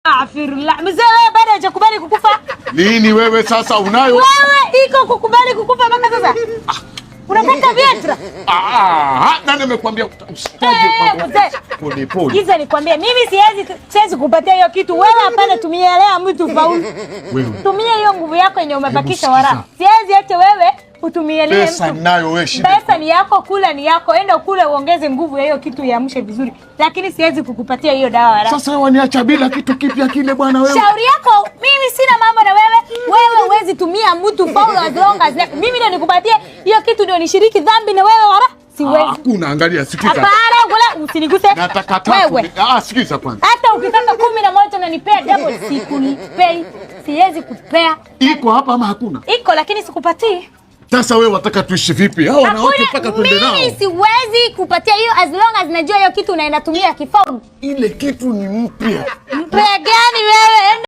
Afirullah. Mzee wewe bado hujakubali kukufa? Nini wewe sasa unayo? Wewe iko kukubali kukufa mpaka sasa? Unataka vietra? Nani nimekwambia usitaje pole pole. Giza nikwambia mimi siwezi kupatia hiyo kitu. Wewe hapana, tumia lea mtu faulu. Wewe. Tumia hiyo nguvu yako yenye umebakisha wala. Siwezi acha wewe utumie lea mtu. Pesa nayo wewe shida. Pesa ni yako, kula ni yako. Enda kule uongeze nguvu ya hiyo kitu iamshe vizuri. Lakini siwezi kukupatia hiyo dawa wala. Sasa wewe waniacha bila kitu kipya kile bwana wewe. Shauri yako, mimi sina mambo na wewe. Wewe huwezi tumia mtu faulu as long as mimi ndio nikupatie hiyo kitu ndio nishiriki dhambi na wewe wala. Siwezi. Hakuna, angalia sikiza. Hapana, wala usiniguse. Nataka wewe. Sikiza kwanza. Hata ukitaka 11 unanipea double sikunipei. Siwezi kupea. Iko hapa ama hakuna? Iko lakini sikupatii. Sasa wewe wataka tuishi vipi? Hao wanawake mpaka twende nao. Mimi siwezi kupatia hiyo as long as najua hiyo kitu unaenda tumia kifaulu. Ile kitu ni mpya. Mpege